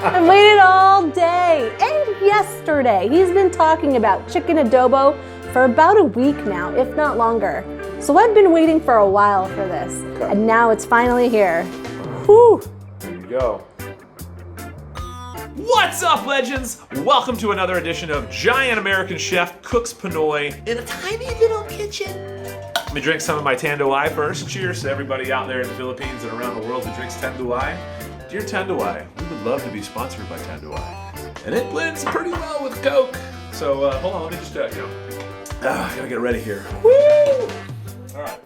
I've waited all day and yesterday. He's been talking about chicken adobo for about a week now, if not longer. So I've been waiting for a while for this, and now it's finally here. Whew. There you go. What's up, legends? Welcome to another edition of Giant American Chef Cooks Pinoy in a tiny little kitchen. Let me drink some of my Tanduay first. Cheers to everybody out there in the Philippines and around the world who drinks Tanduay. Dear Tanduay, we would love to be sponsored by Tanduay. And it blends pretty well with Coke. So hold on, let me just, gotta get ready here. Woo! All right.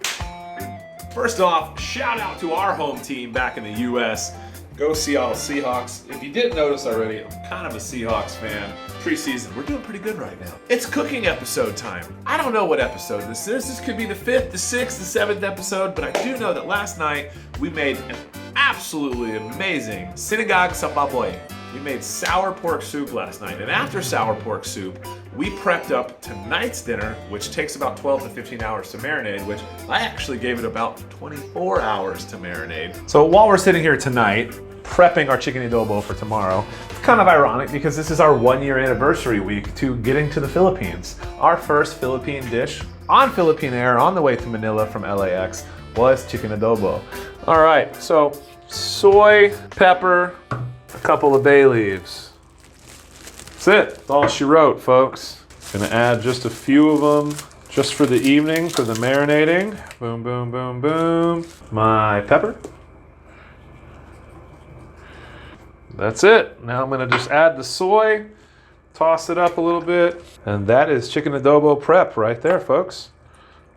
First off, shout out to our home team back in the U.S. Go Seattle Seahawks. If you didn't notice already, I'm kind of a Seahawks fan. Preseason, we're doing pretty good right now. It's cooking episode time. I don't know what episode this is. This could be the 5th, the 6th, the 7th episode, but I do know that last night we made an absolutely amazing sinigang sa baboy. We made sour pork soup last night, and after sour pork soup, we prepped up tonight's dinner, which takes about 12 to 15 hours to marinate, which I actually gave it about 24 hours to marinate. So while we're sitting here tonight, prepping our chicken adobo for tomorrow, it's kind of ironic because this is our 1-year anniversary week to getting to the Philippines. Our first Philippine dish on Philippine Air on the way to Manila from LAX was chicken adobo. All right, so soy, pepper, a couple of bay leaves. That's it. That's all she wrote, folks. Gonna add just a few of them just for the evening for the marinating. Boom, boom, boom, boom. My pepper. That's it. Now I'm gonna just add the soy, toss it up a little bit, and that is chicken adobo prep right there, folks.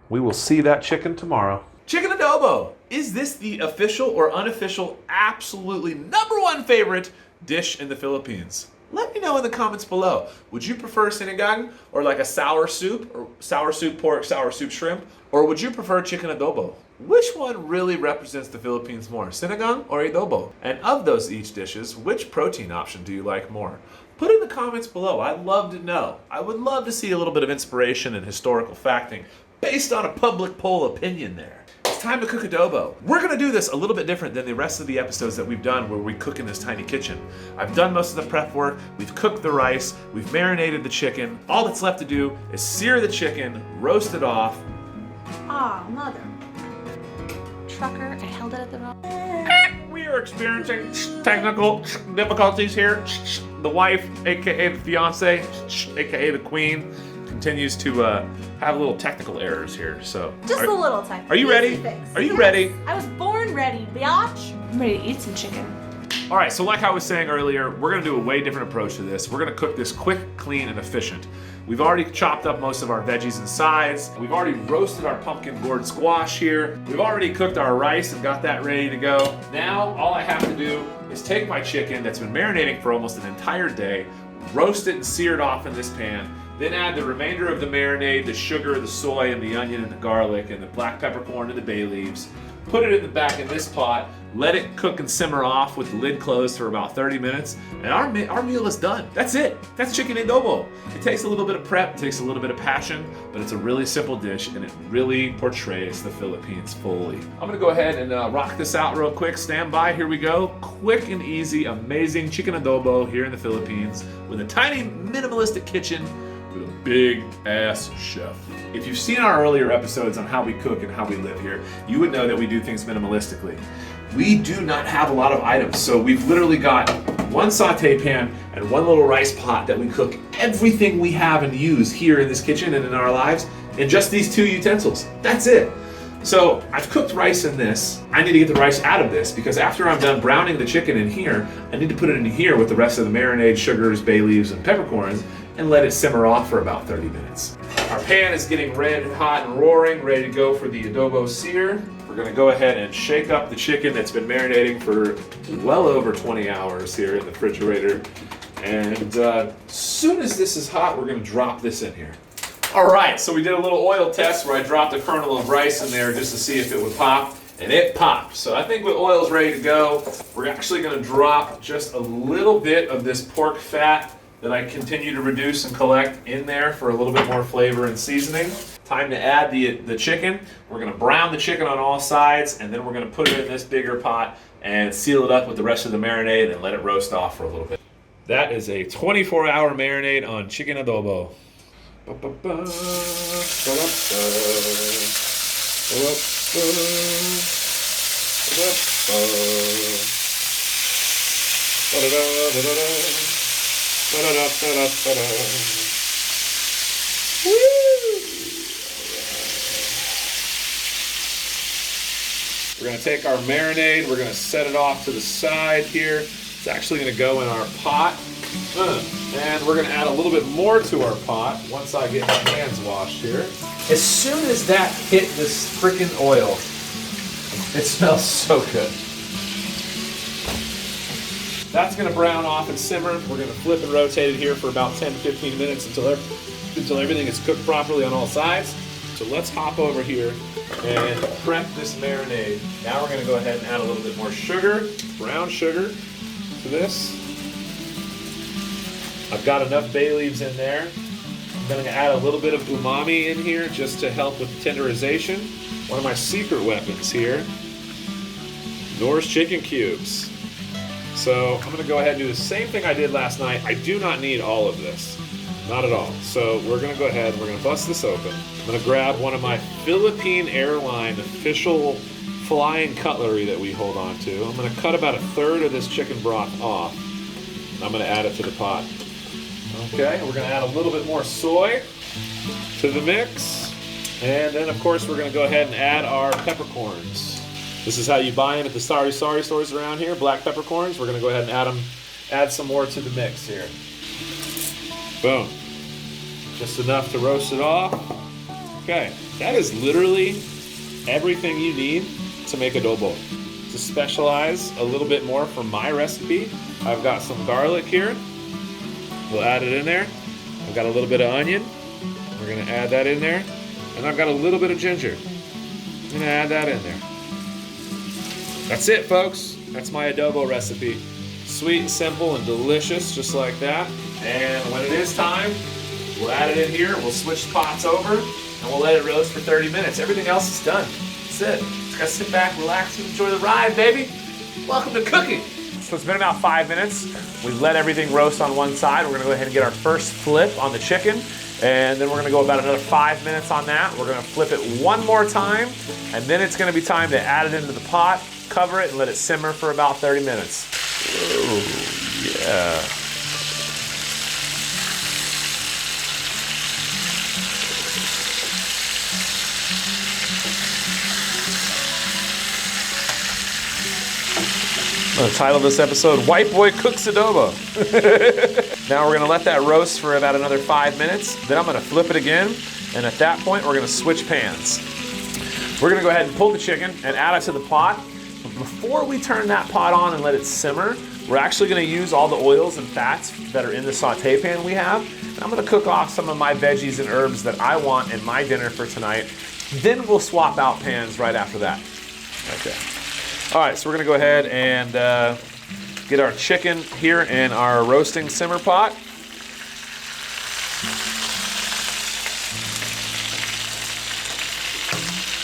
We will see that chicken tomorrow. Chicken adobo! Is this the official or unofficial, absolutely #1 favorite dish in the Philippines? Let me know in the comments below. Would you prefer sinigang or like a sour soup, or sour soup pork, sour soup shrimp? Or would you prefer chicken adobo? Which one really represents the Philippines more, sinigang or adobo? And of those each dishes, which protein option do you like more? Put in the comments below. I'd love to know. I would love to see a little bit of inspiration and historical facting based on a public poll opinion there. It's time to cook adobo. We're gonna do this a little bit different than the rest of the episodes that we've done where we cook in this tiny kitchen. I've done most of the prep work, we've cooked the rice, we've marinated the chicken. All that's left to do is sear the chicken, roast it off. Ah, mother. Trucker, I held it at the wrong. We are experiencing technical difficulties here. The wife, aka the fiance, aka the queen, continues to have little technical errors here. So just a little technical. Are you ready? Are you ready? I was born ready, biatch. I'm ready to eat some chicken. All right, so like I was saying earlier, we're gonna do a way different approach to this. We're gonna cook this quick, clean, and efficient. We've already chopped up most of our veggies and sides. We've already roasted our pumpkin gourd squash here. We've already cooked our rice and got that ready to go. Now, all I have to do is take my chicken that's been marinating for almost an entire day, roast it and sear it off in this pan, then add the remainder of the marinade, the sugar, the soy, and the onion, and the garlic, and the black peppercorn, and the bay leaves. Put it in the back of this pot, let it cook and simmer off with the lid closed for about 30 minutes, and our meal is done. That's it. That's chicken adobo. It takes a little bit of prep, it takes a little bit of passion, but it's a really simple dish, and it really portrays the Philippines fully. I'm gonna go ahead and rock this out real quick. Stand by, here we go. Quick and easy, amazing chicken adobo here in the Philippines with a tiny minimalistic kitchen with a big ass chef. If you've seen our earlier episodes on how we cook and how we live here, you would know that we do things minimalistically. We do not have a lot of items, so we've literally got one saute pan and one little rice pot that we cook everything we have and use here in this kitchen and in our lives in just these 2 utensils. That's it. So I've cooked rice in this. I need to get the rice out of this because after I'm done browning the chicken in here, I need to put it in here with the rest of the marinade, sugars, bay leaves, and peppercorns and let it simmer off for about 30 minutes. Our pan is getting red hot and roaring, ready to go for the adobo sear. We're gonna go ahead and shake up the chicken that's been marinating for well over 20 hours here in the refrigerator. And as soon as this is hot, we're gonna drop this in here. All right, so we did a little oil test where I dropped a kernel of rice in there just to see if it would pop, and it popped. So I think with oil's ready to go, we're actually gonna drop just a little bit of this pork fat that I continue to reduce and collect in there for a little bit more flavor and seasoning. Time to add the chicken. We're gonna brown the chicken on all sides, and then we're gonna put it in this bigger pot and seal it up with the rest of the marinade and let it roast off for a little bit. That is a 24-hour marinade on chicken adobo. We're going to take our marinade, we're going to set it off to the side here. It's actually going to go in our pot. And we're going to add a little bit more to our pot once I get my hands washed here. As soon as that hit this freaking oil, it smells so good. That's going to brown off and simmer. We're going to flip and rotate it here for about 10 to 15 minutes until everything is cooked properly on all sides. So let's hop over here and prep this marinade. Now we're going to go ahead and add a little bit more sugar, brown sugar, to this. I've got enough bay leaves in there. I'm going to add a little bit of umami in here just to help with tenderization. One of my secret weapons here, Nor's chicken cubes. So I'm going to go ahead and do the same thing I did last night. I do not need all of this. Not at all. So we're going to go ahead and we're going to bust this open. I'm going to grab one of my Philippine Airline official flying cutlery that we hold on to. I'm going to cut about 1/3 of this chicken broth off. I'm going to add it to the pot. Okay, we're going to add a little bit more soy to the mix. And then, of course, we're going to go ahead and add our peppercorns. This is how you buy them at the Sorry stores around here, black peppercorns. We're going to go ahead and add some more to the mix here. Boom. Just enough to roast it off. Okay, that is literally everything you need to make adobo. To specialize a little bit more for my recipe, I've got some garlic here. We'll add it in there. I've got a little bit of onion. We're going to add that in there. And I've got a little bit of ginger. I'm going to add that in there. That's it, folks. That's my adobo recipe. Sweet, simple, and delicious, just like that. And when it is time, we'll add it in here. We'll switch pots over, and we'll let it roast for 30 minutes. Everything else is done. That's it. Just gotta sit back, relax, and enjoy the ride, baby. Welcome to cooking. So it's been about 5 minutes. We've let everything roast on one side. We're gonna go ahead and get our first flip on the chicken. And then we're gonna go about another 5 minutes on that. We're gonna flip it one more time. And then it's gonna be time to add it into the pot, cover it, and let it simmer for about 30 minutes. Oh, yeah. I'm gonna title this episode, White Boy Cooks Adobo. Now we're gonna let that roast for about another 5 minutes. Then I'm gonna flip it again. And at that point, we're gonna switch pans. We're gonna go ahead and pull the chicken and add it to the pot. But before we turn that pot on and let it simmer, we're actually gonna use all the oils and fats that are in the saute pan we have. And I'm gonna cook off some of my veggies and herbs that I want in my dinner for tonight. Then we'll swap out pans right after that. Okay. All right, so we're gonna go ahead and get our chicken here in our roasting simmer pot.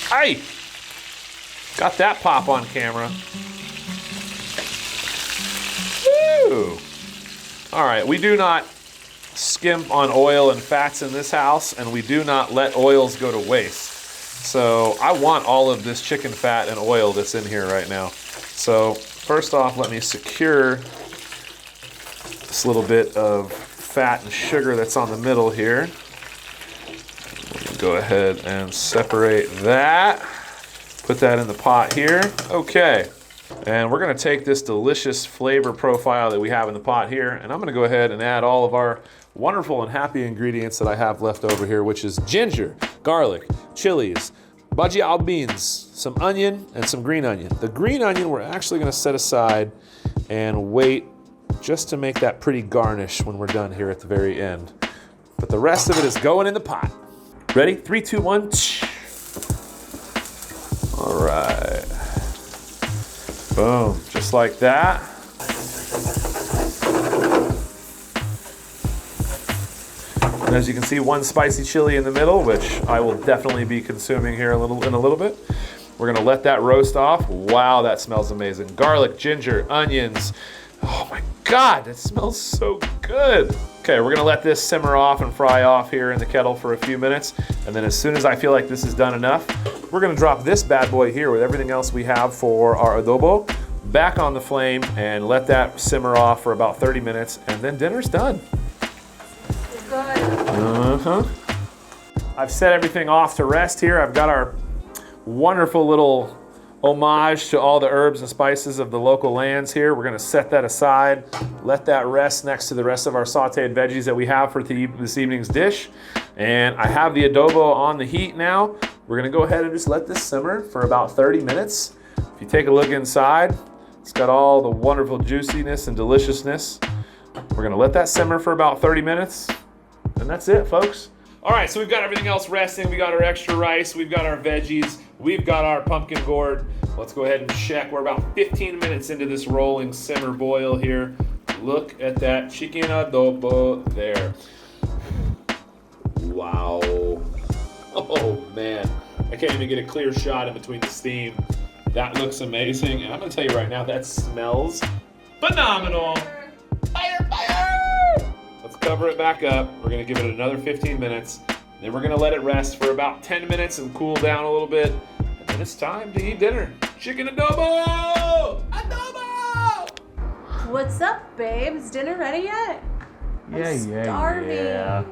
Hey! Got that pop on camera. Woo! All right, we do not skimp on oil and fats in this house, and we do not let oils go to waste. So I want all of this chicken fat and oil that's in here right now. So first off, let me secure this little bit of fat and sugar that's on the middle here. Go ahead and separate that. Put that in the pot here. Okay. And we're going to take this delicious flavor profile that we have in the pot here, and I'm going to go ahead and add all of our wonderful and happy ingredients that I have left over here, which is ginger, garlic, chilies, bajia beans, some onion, and some green onion. The green onion we're actually going to set aside and wait just to make that pretty garnish when we're done here at the very end. But the rest of it is going in the pot. Ready? 3, 2, 1. All right. Boom, just like that. And as you can see, one spicy chili in the middle, which I will definitely be consuming here in a little bit. We're gonna let that roast off. Wow, that smells amazing. Garlic, ginger, onions. Oh my God, that smells so good. Okay, we're gonna let this simmer off and fry off here in the kettle for a few minutes. And then as soon as I feel like this is done enough, we're gonna drop this bad boy here with everything else we have for our adobo back on the flame and let that simmer off for about 30 minutes, and then dinner's done. Good. I've set everything off to rest here. I've got our wonderful little homage to all the herbs and spices of the local lands here. We're gonna set that aside, let that rest next to the rest of our sauteed veggies that we have for this evening's dish. And I have the adobo on the heat now. We're gonna go ahead and just let this simmer for about 30 minutes. If you take a look inside, it's got all the wonderful juiciness and deliciousness. We're gonna let that simmer for about 30 minutes, and that's it, folks. All right, so we've got everything else resting. We got our extra rice, we've got our veggies, we've got our pumpkin gourd. Let's go ahead and check. We're about 15 minutes into this rolling simmer boil here. Look at that chicken adobo there. Wow. Oh man, I can't even get a clear shot in between the steam. That looks amazing, and I'm gonna tell you right now, that smells phenomenal. Fire, fire! Let's cover it back up. We're gonna give it another 15 minutes. Then we're gonna let it rest for about 10 minutes and cool down a little bit. And then it's time to eat dinner. Chicken adobo! Adobo! What's up, babe? Is dinner ready yet? I'm starving. Yeah.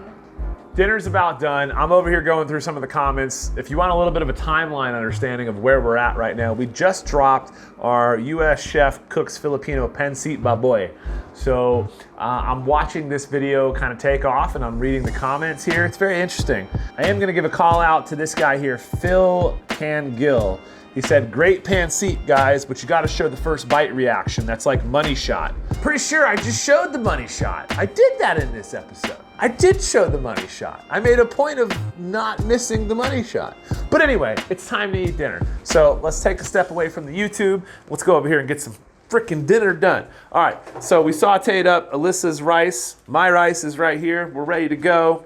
Dinner's about done. I'm over here going through some of the comments. If you want a little bit of a timeline understanding of where we're at right now, we just dropped our US chef cooks Filipino pancit baboy. So I'm watching this video kind of take off and I'm reading the comments here. It's very interesting. I am gonna give a call out to this guy here, Phil Cangill. He said, great pancit, guys, but you gotta show the first bite reaction. That's like money shot. Pretty sure I just showed the money shot. I did that in this episode. I did show the money shot. I made a point of not missing the money shot. But anyway, it's time to eat dinner. So let's take a step away from the YouTube. Let's go over here and get some freaking dinner done. All right, so we sauteed up Alyssa's rice. My rice is right here. We're ready to go.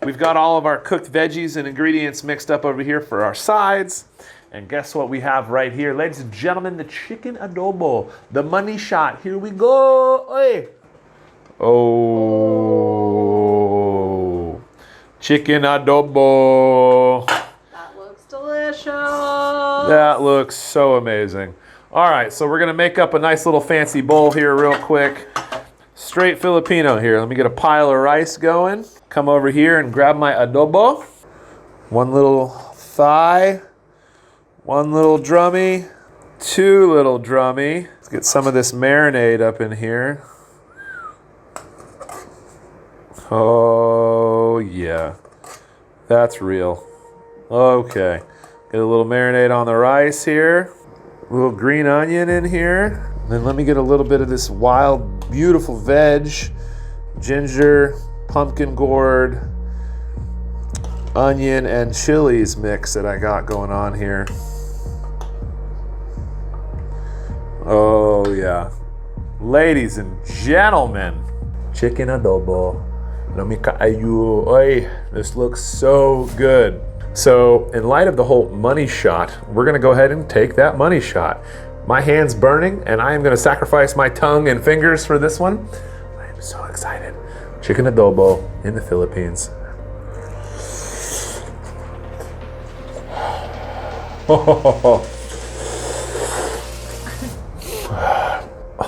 We've got all of our cooked veggies and ingredients mixed up over here for our sides. And guess what we have right here? Ladies and gentlemen, the chicken adobo, the money shot. Here we go. Oy. Oh, chicken adobo. That looks delicious. That looks so amazing. All right, so we're gonna make up a nice little fancy bowl here real quick. Straight Filipino here. Let me get a pile of rice going. Come over here and grab my adobo. One little thigh. One little drummy, two little drummy. Let's get some of this marinade up in here. Oh yeah, that's real. Okay, get a little marinade on the rice here. A little green onion in here. And then let me get a little bit of this wild, beautiful veg. Ginger, pumpkin gourd, onion, and chilies mix that I got going on here. Oh yeah. Ladies and gentlemen, chicken adobo. This looks so good. So in light of the whole money shot, we're gonna go ahead and take that money shot. My hand's burning and I am gonna sacrifice my tongue and fingers for this one. I am so excited. Chicken adobo in the Philippines.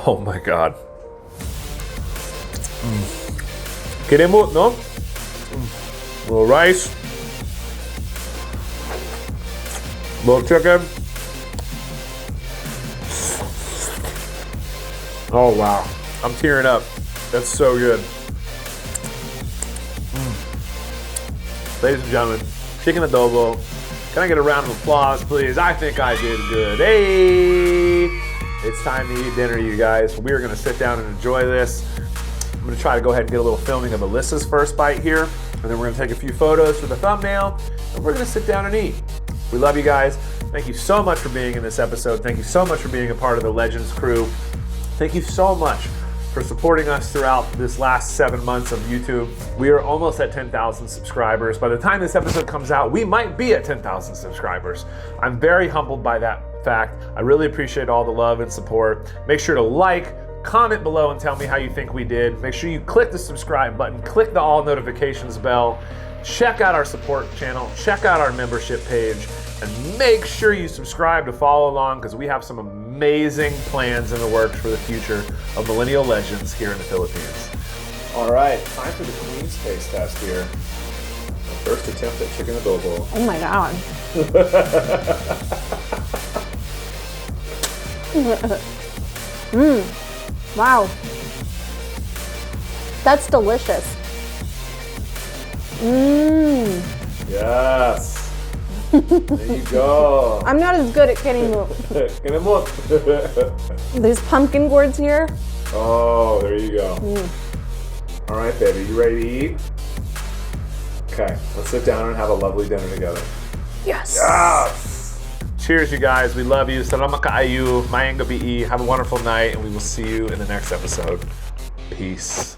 Oh my God. Queremos, no? Little rice. Little chicken. Oh wow. I'm tearing up. That's so good. Ladies and gentlemen, chicken adobo. Can I get a round of applause, please? I think I did good. Hey! It's time to eat dinner, you guys. We are gonna sit down and enjoy this. I'm gonna try to go ahead and get a little filming of Alyssa's first bite here, and then we're gonna take a few photos for the thumbnail, and we're gonna sit down and eat. We love you guys. Thank you so much for being in this episode. Thank you so much for being a part of the Legends crew. Thank you so much for supporting us throughout this last 7 months of YouTube. We are almost at 10,000 subscribers. By the time this episode comes out, we might be at 10,000 subscribers. I'm very humbled by that fact. I really appreciate all the love and support. Make sure to like, comment below and tell me how you think we did. Make sure you click the subscribe button, click the all notifications bell, check out our support channel, check out our membership page, and make sure you subscribe to follow along because we have some amazing plans in the works for the future of Millennial Legends here in the Philippines. All right, time for the Queen's taste test here. First attempt at chicken adobo. Oh my God. Wow. That's delicious. Yes. There you go. I'm not as good at getting these pumpkin gourds here. Oh, there you go. All right, baby, you ready to eat? Okay, let's sit down and have a lovely dinner together. Yes. Yes. Cheers, you guys. We love you. Salamat kaayo. Mayang gabi. Have a wonderful night, and we will see you in the next episode. Peace.